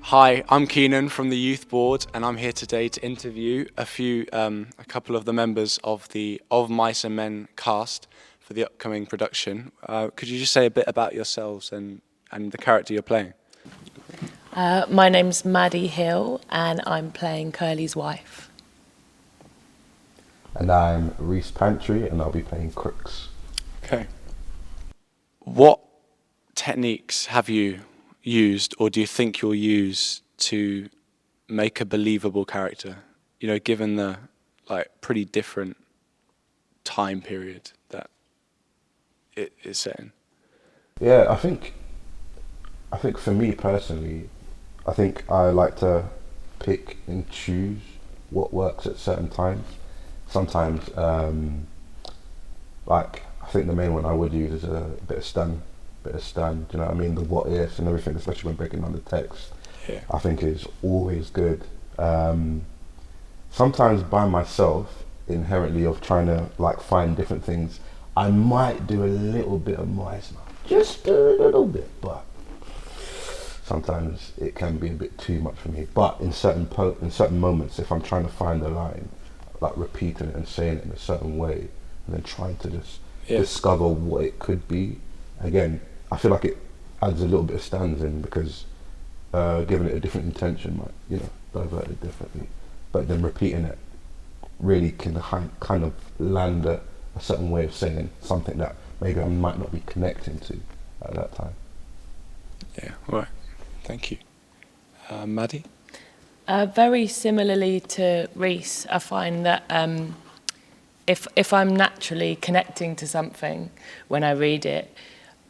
Hi, I'm Cianan from the Youth Board, and I'm here today to interview a couple of the members of the Of Mice and Men cast for the upcoming production. Could you just say a bit about yourselves and the character you're playing? My name's Maddy Hill, and I'm playing Curly's wife. And I'm Reece Pantry, and I'll be playing Crooks. Okay. What techniques have you used, or do you think you'll use, to make a believable character? You know, given the pretty different time period that it is set in. Yeah, I think for me personally, I think I like to pick and choose what works at certain times. Sometimes, I think the main one I would use is a bit of stun. Do you know what I mean? The what ifs and everything, especially when breaking down the text, Yeah. I think is always good. Sometimes by myself, inherently of trying to find different things, I might do a little bit of mice, just a little bit, but sometimes it can be a bit too much for me. But in certain moments, if I'm trying to find a line, repeating it and saying it in a certain way, and then trying to just discover what it could be, again, I feel like it adds a little bit of stands in because giving it a different intention might, divert it differently. But then repeating it really can kind of land a certain way of saying something that maybe I might not be connecting to at that time. Yeah, all right. Thank you. Maddy? Very similarly to Reece, I find that if I'm naturally connecting to something when I read it,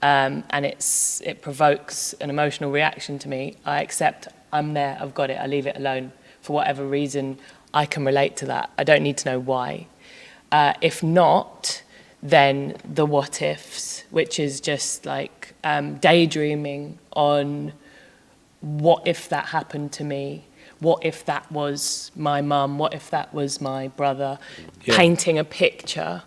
and it provokes an emotional reaction to me, I accept I'm there, I've got it, I leave it alone. For whatever reason, I can relate to that. I don't need to know why. If not, then the what ifs, which is just daydreaming on what if that happened to me? What if that was my mum? What if that was my brother? Yeah. Painting a picture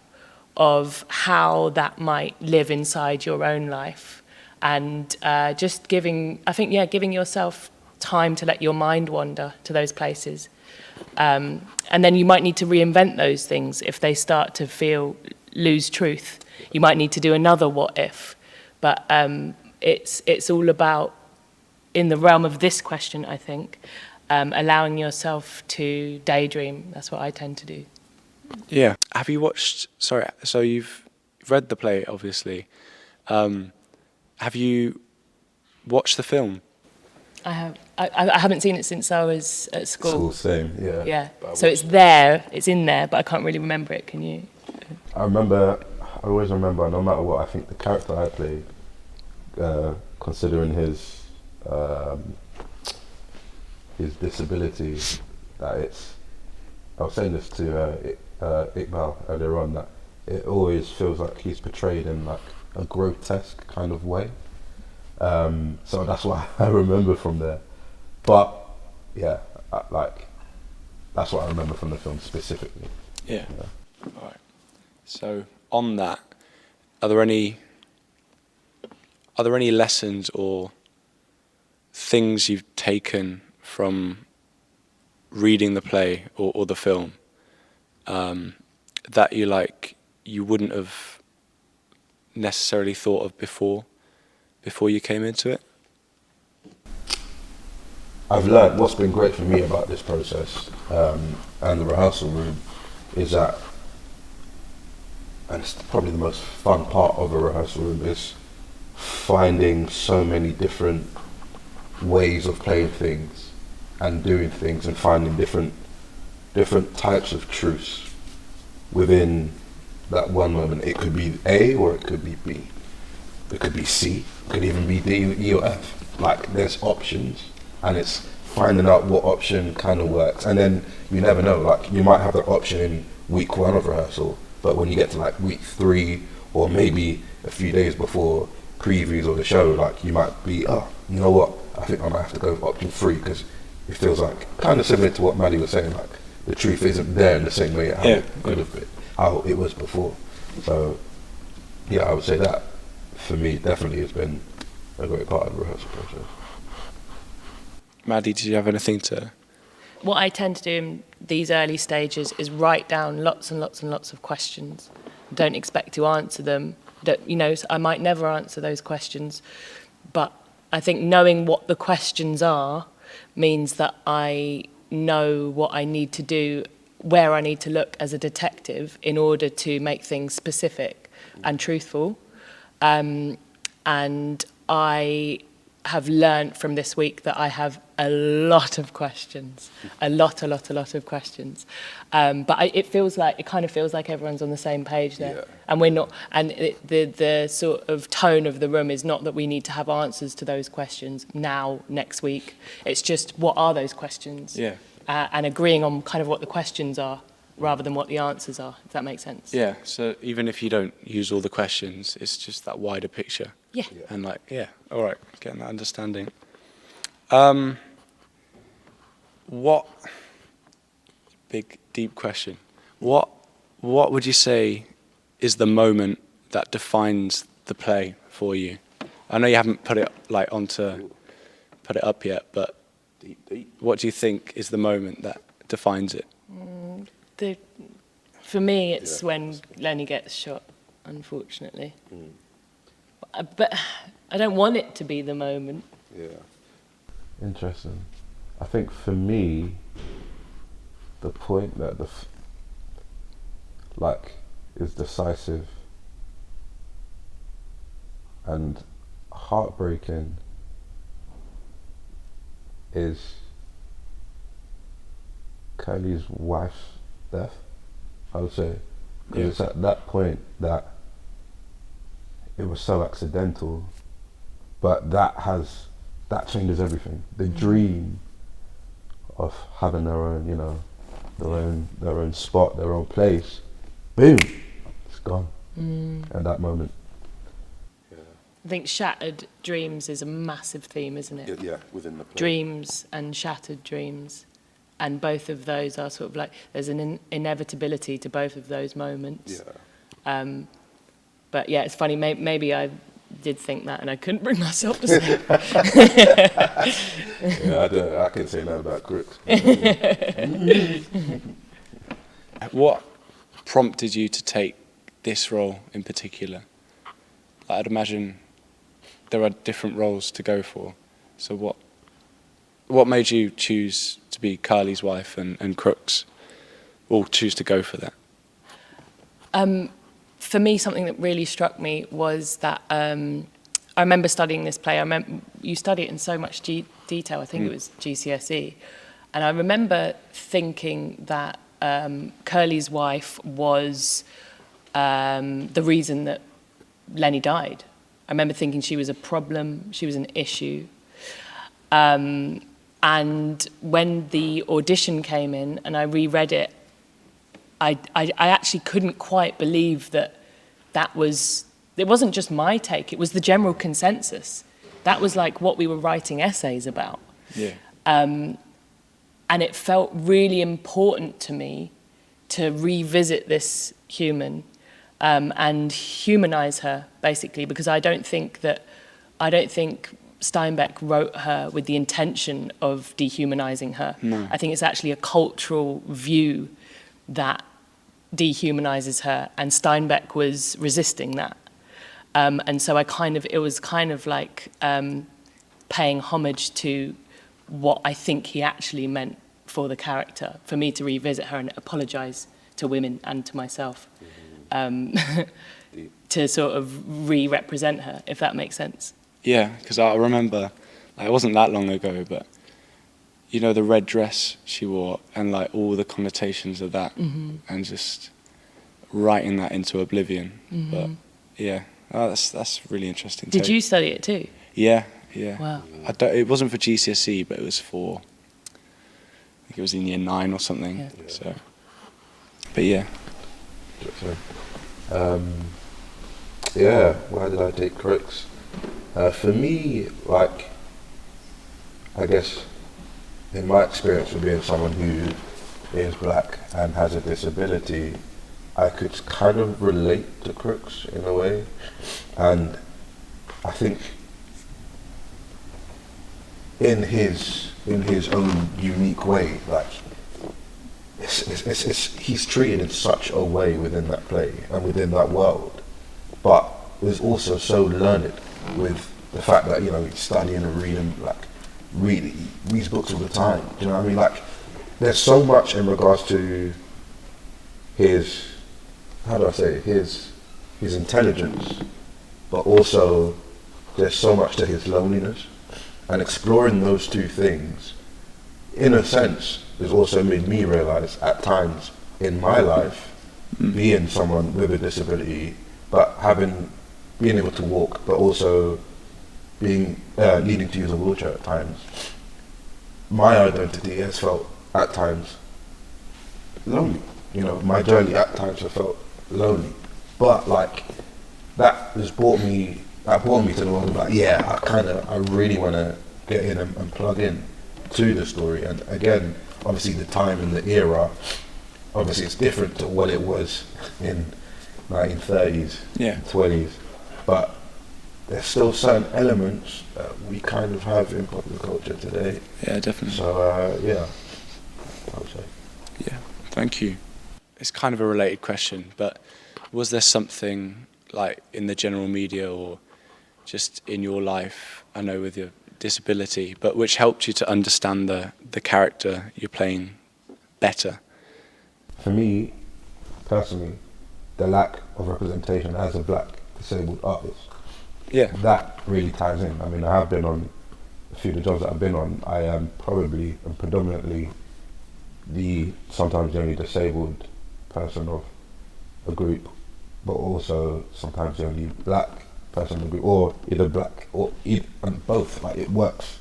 of how that might live inside your own life, and just giving yourself time to let your mind wander to those places, and then you might need to reinvent those things if they start to lose truth. You might need to do another what if, but it's all about, in the realm of this question, I think, allowing yourself to daydream. That's what I tend to do. Yeah. Have you watched? Sorry. So you've read the play, obviously. Have you watched the film? I have. I haven't seen it since I was at school. Same, yeah. Yeah. So it's there. It's in there, but I can't really remember it. Can you? I always remember, no matter what, I think the character I played, considering his disability, I was saying this to Iqbal earlier on, that it always feels like he's portrayed in a grotesque kind of way. So that's what I remember from there. But yeah, that's what I remember from the film specifically. Yeah. All right. So on that, are there any lessons or things you've taken from reading the play or the film that you wouldn't have necessarily thought of before you came into it? I've learned, what's been great for me about this process and the rehearsal room is that, and it's probably the most fun part of a rehearsal room, is finding so many different ways of playing things and doing things and finding different types of truths within that one moment. It could be A or it could be B. It could be C. It could even be D, E or F. There's options, and it's finding out what option kind of works. And then you never know, you might have that option in week 1 of rehearsal, but when you get to week 3 or maybe a few days before previews of the show, you might be, oh, you know what, I think I might have to go for option 3 because it feels kind of similar to what Maddy was saying, the truth isn't there in the same way how it could have been, how it was before. So yeah, I would say that for me definitely has been a great part of the rehearsal process. Maddie, did you have anything to? What I tend to do in these early stages is write down lots and lots and lots of questions. Don't expect to answer them. I might never answer those questions, but I think knowing what the questions are means that I know what I need to do, where I need to look as a detective in order to make things specific and truthful. And I have learnt from this week that I have a lot of questions, a lot of questions. But it kind of feels like everyone's on the same page there. Yeah. And we're not, and the sort of tone of the room is not that we need to have answers to those questions now, next week. It's just, what are those questions? Yeah. And agreeing on kind of what the questions are rather than what the answers are, if that makes sense. Yeah. So even if you don't use all the questions, it's just that wider picture. Yeah. And all right, getting that understanding. What, big, deep question. What would you say is the moment that defines the play for you? I know you haven't put it up yet, but Deep. what do you think is the moment that defines it? For me, it's when Lenny gets shot, unfortunately. But I don't want it to be the moment. Yeah. Interesting. I think for me, the point that is decisive and heartbreaking is Kylie's wife's death, I would say. Because it's at that point that it was so accidental, but that changes everything. The dream of having their own, their own spot, their own place, boom, it's gone. At that moment. I think shattered dreams is a massive theme, isn't it? Yeah, within the play. Dreams and shattered dreams. And both of those are sort of like, there's an inevitability to both of those moments. Yeah. But yeah, it's funny, maybe I did think that and I couldn't bring myself to say it. Yeah, I can say that about Crooks. What prompted you to take this role in particular? I'd imagine there are different roles to go for. So what made you choose to be Kylie's wife and Crooks, or choose to go for that? For me, something that really struck me was that I remember studying this play. You study it in so much detail. I think it was GCSE. And I remember thinking that Curly's wife was the reason that Lenny died. I remember thinking she was a problem, she was an issue. And when the audition came in and I reread it, I actually couldn't quite believe that it wasn't just my take, it was the general consensus. That was like what we were writing essays about. Yeah. And it felt really important to me to revisit this human and humanize her, basically, because I don't think Steinbeck wrote her with the intention of dehumanizing her. No. I think it's actually a cultural view that dehumanizes her, and Steinbeck was resisting that. And so it was kind of like paying homage to what I think he actually meant for the character, for me to revisit her and apologize to women and to myself, to sort of re-represent her, if that makes sense. Yeah, because I remember, it wasn't that long ago, but you know, the red dress she wore and like all the connotations of that, and just writing that into oblivion. But yeah, that's really interesting. Did you study it too? Yeah. Wow. It wasn't for GCSE, but it was I think it was in year 9 or something. Yeah. So, but yeah. Why did I take Crooks? For me, like, I guess, in my experience of being someone who is black and has a disability, I could kind of relate to Crooks in a way. And I think in his in his own unique way. Like, he's treated in such a way within that play and within that world, but is also so learned with the fact that, you know, he's studying and reading, he reads books all the time. Do you know what I mean? Like, there's so much in regards to his, how do I say it, his intelligence, but also there's so much to his loneliness, and exploring those two things, in a sense, has also made me realise at times in my life, being someone with a disability, but being able to walk, but also being needing to use a wheelchair at times, my identity has felt at times lonely. You know, my journey at times has felt lonely, but like that brought me to the world of like, yeah, I really want to get in and plug in to the story. And again, obviously the time and the era, obviously it's different to what it was in 1930s, 20s, but there's still certain elements that we kind of have in popular culture today. Yeah, definitely. So yeah, I would say. Yeah, thank you. It's kind of a related question, but was there something like in the general media or just in your life, I know with your disability, but which helped you to understand the character you're playing better? For me, personally, the lack of representation as a black disabled artist, that really ties in. I mean, I have been on a few of the jobs that I've been on. I am probably and predominantly sometimes the only disabled person of a group, but also sometimes the only black person in the group, or either black or and both. Like, it works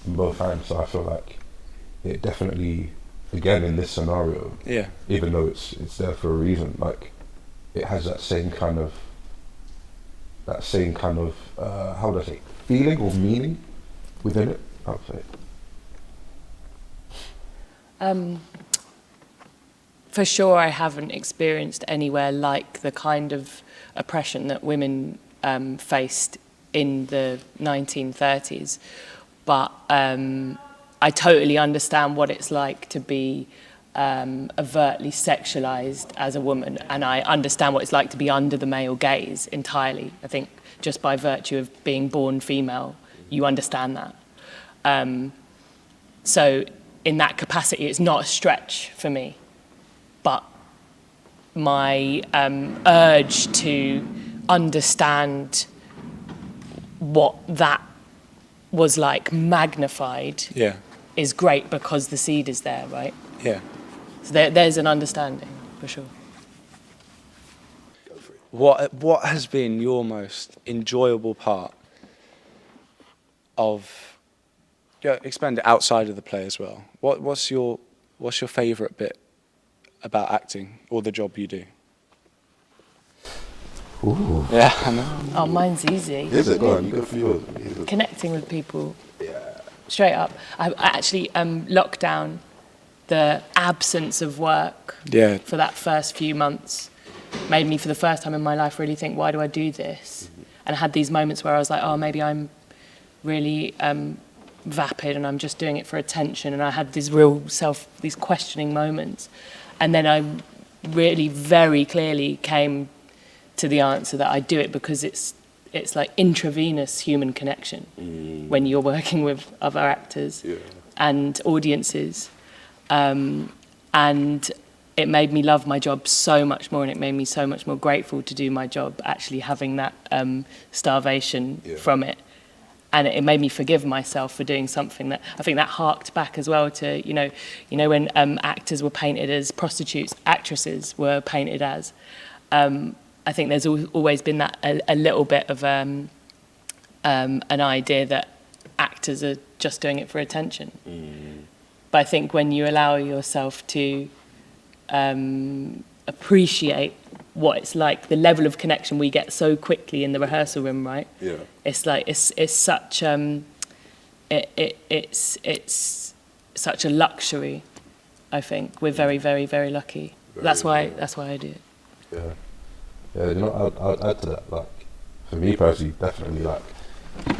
in both hands. So I feel like it definitely, again, in this scenario, even though it's there for a reason, like it has that same kind of how would I say, feeling or meaning within it, I would say. For sure, I haven't experienced anywhere like the kind of oppression that women faced in the 1930s, but I totally understand what it's like to be overtly sexualized as a woman, and I understand what it's like to be under the male gaze entirely. I think just by virtue of being born female, you understand that. So in that capacity, it's not a stretch for me. But my urge to understand what that was like magnified is great, because the seed is there, right? Yeah. So there's an understanding, for sure. What has been your most enjoyable part of, expand it outside of the play as well? What's your favourite bit about acting or the job you do? Ooh. Yeah, I know. Oh, mine's easy. Is it? Go on, you go for yours. Connecting with people. Yeah. Straight up. I actually, lockdown, the absence of work for that first few months made me, for the first time in my life, really think, why do I do this? And I had these moments where I was like, oh, maybe I'm really vapid and I'm just doing it for attention. And I had these these questioning moments. And then I really very clearly came to the answer that I do it because it's like intravenous human connection when you're working with other actors and audiences. And it made me love my job so much more, and it made me so much more grateful to do my job, actually having that starvation from it. And it made me forgive myself for doing something that, I think that harked back as well to, you know when actors were painted as prostitutes, actresses were painted as. I think there's always been that a little bit of an idea that actors are just doing it for attention. But I think when you allow yourself to appreciate what it's like, the level of connection we get so quickly in the rehearsal room, right? Yeah. It's like it's such it's such a luxury. I think we're very, very, very lucky. That's why I do it. Yeah. You know, I'd add to that. Like, for me personally, definitely, like,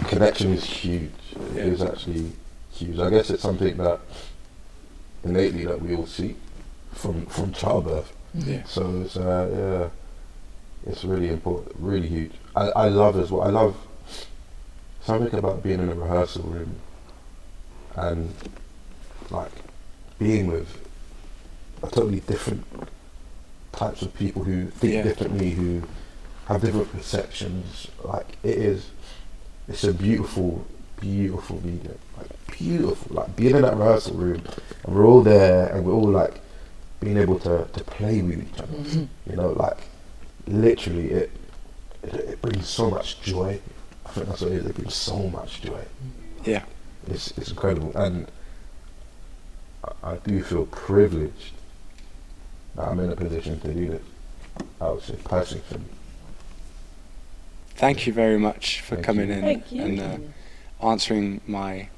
connection is huge. It is actually huge. I guess it's something that innately that we all see from childbirth. Yeah. So it's it's really important, really huge. I love as well. I love something about being in a rehearsal room and like being with a totally different types of people who think differently, who have different perceptions. Like it's a beautiful medium. Like beautiful. Like being in that rehearsal room and we're all there and we're all like being able to play with each other. You know, like literally it brings so much joy. I think that's what it is. It brings so much joy. Yeah. It's incredible, and I do feel privileged that I'm in a position to do this. I would say personally for me. Thank you very much for Thank coming you. in Thank you. and answering my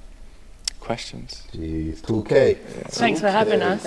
questions. Jeez, 2K. Thanks for having us.